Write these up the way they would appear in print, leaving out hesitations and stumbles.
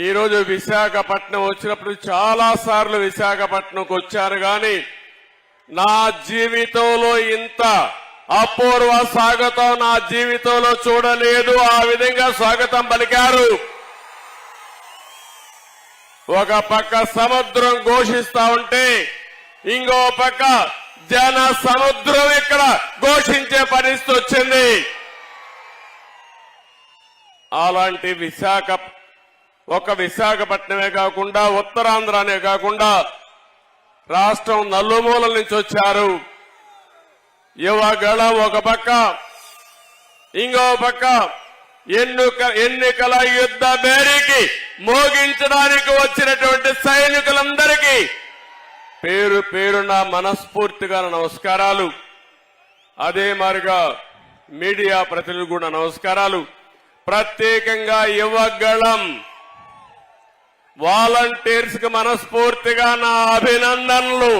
ఈరోజు విశాఖపట్నం వచ్చినప్పుడు చాలా సార్లు విశాఖపట్నంకు వచ్చారు కానీ నా జీవితంలో ఇంత అపూర్వ స్వాగతం నా జీవితంలో చూడలేదు. ఆ విధంగా స్వాగతం పలికారు. ఒక పక్క సముద్రం ఘోషిస్తా ఉంటే ఇంకో పక్క జన సముద్రం ఇక్కడ ఘోషించే పరిస్థితి వచ్చింది. అలాంటి విశాఖపట్నమే కాకుండా ఉత్తరాంధ్రనే కాకుండా రాష్ట్రం నలుమూలల నుంచి వచ్చారు. యువగళం ఒక పక్క, ఇంకో పక్క ఎన్నికల యుద్ధ బేరీకి మోగించడానికి వచ్చినటువంటి సైనికులందరికీ పేరు పేరున మనస్ఫూర్తిగా నమస్కారాలు. అదే మాదిరిగా మీడియా ప్రతినిధులు కూడా నమస్కారాలు. ప్రత్యేకంగా యువగళం వాలంటీర్స్ కి మనస్ఫూర్తిగా నా అభినందనలు.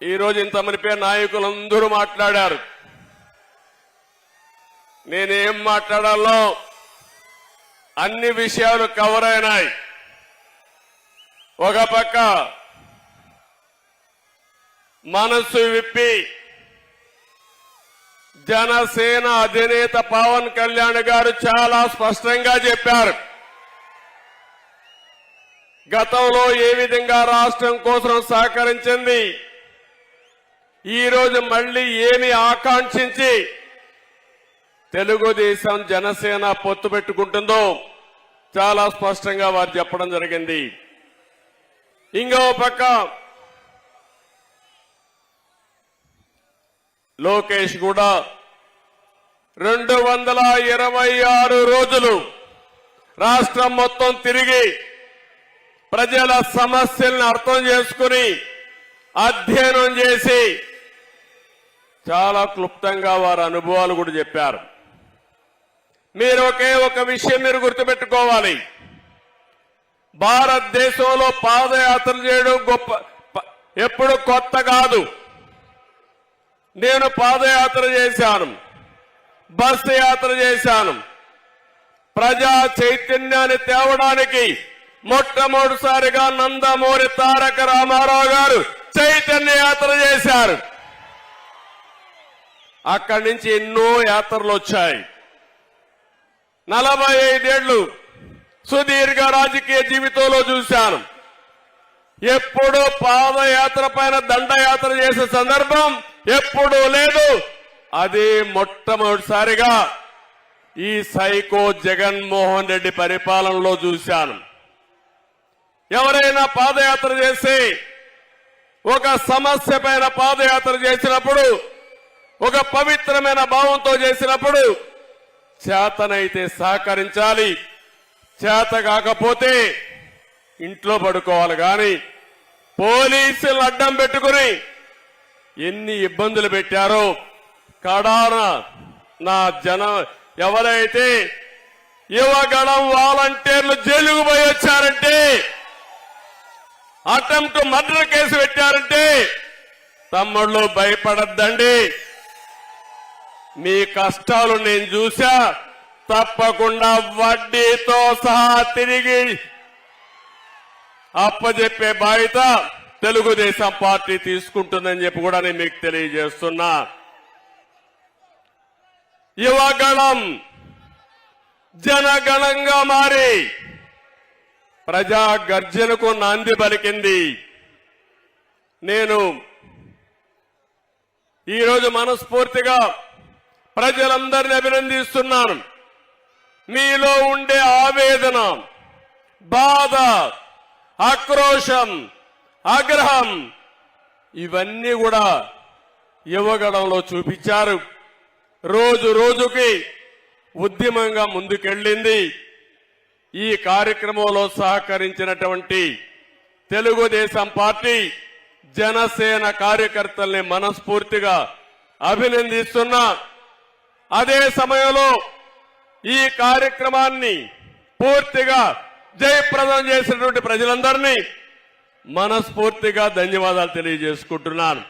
ఈరోజు ఇంతమంది పేరు నాయకులందరూ మాట్లాడారు. నేనేం మాట్లాడాలో అన్ని విషయాలు కవర్ అయినాయి. ఒక పక్క మనసు విప్పి జనసేన అధినేత పవన్ కళ్యాణ్ గారు చాలా స్పష్టంగా చెప్పారు. గతంలో ఏ విధంగా రాష్ట్రం కోసం సహకరించింది, ఈరోజు మళ్లీ ఏమి ఆకాంక్షించి తెలుగుదేశం జనసేన పొత్తు పెట్టుకుంటుందో చాలా స్పష్టంగా వారు చెప్పడం జరిగింది. ఇంకో పక్క లోకేష్ కూడా 226 రోజులు రాష్ట్రం మొత్తం తిరిగి ప్రజల సమస్యలను అర్థం చేసుకుని అధ్యయనం చేసి చాలా క్లుప్తంగా వారి అనుభవాలు కూడా చెప్పారు. మీరు ఒక విషయం మీరు గుర్తుపెట్టుకోవాలి. భారతదేశంలో పాదయాత్ర చేయడం ఎప్పుడు కొత్త కాదు. నేను పాదయాత్ర చేశాను, బస్సు యాత్ర చేశాను. ప్రజా చైతన్యాన్ని తేవడానికి మొట్టమొదటిసారిగా నందమూరి తారక రామారావు గారు చైతన్య యాత్ర చేశారు. అక్కడి నుంచి ఎన్నో యాత్రలు వచ్చాయి. 45 ఏళ్లు సుదీర్ఘ రాజకీయ జీవితంలో చూశాను. ఎప్పుడూ పాదయాత్ర పైన దండయాత్ర చేసే సందర్భం ఎప్పుడూ లేదు. అది మొట్టమొదటిసారిగా ఈ సైకో జగన్మోహన్ రెడ్డి పరిపాలనలో చూశాను. ఎవరైనా పాదయాత్ర చేసి ఒక సమస్య పైన పాదయాత్ర చేసినప్పుడు, ఒక పవిత్రమైన భావంతో చేసినప్పుడు చేతనైతే సహకరించాలి, చేత కాకపోతే ఇంట్లో పడుకోవాలి. కానీ పోలీసులు అడ్డం పెట్టుకుని ఎన్ని ఇబ్బందులు పెట్టారో కడాన నా ఎవరైతే యువగళం వాలంటీర్లు జైలుకు పోయి వచ్చారంటే, అటెంప్ట్ మర్డర్ కేసు పెట్టారంటే తమ్ముళ్ళు భయపడద్దండి. మీ కష్టాలు నేను చూసా. తప్పకుండా వడ్డీతో సహా తిరిగి అప్పజెప్పే బాధ్యత తెలుగుదేశం పార్టీ తీసుకుంటుందని చెప్పి కూడా నేను మీకు తెలియజేస్తున్నా. యువగళం జనగణంగా మారి ప్రజా గర్జనకు నాంది పలికింది. నేను ఈరోజు మనస్ఫూర్తిగా ప్రజలందరినీ అభినందిస్తున్నాను. మీలో ఉండే ఆవేదన, బాధ, ఆక్రోశం, ఆగ్రహం ఇవన్నీ కూడా యువగళంలో చూపించారు. రోజు రోజుకి ఉద్యమంగా ముందుకెళ్లింది. ఈ కార్యక్రమంలో సహకరించినటువంటి తెలుగుదేశం పార్టీ, జనసేన కార్యకర్తల్ని మనస్ఫూర్తిగా అభినందిస్తున్నా. అదే సమయంలో ఈ కార్యక్రమాన్ని పూర్తిగా జయప్రదం చేసినటువంటి ప్రజలందరినీ మనస్ఫూర్తిగా ధన్యవాదాలు తెలియజేసుకుంటున్నాను.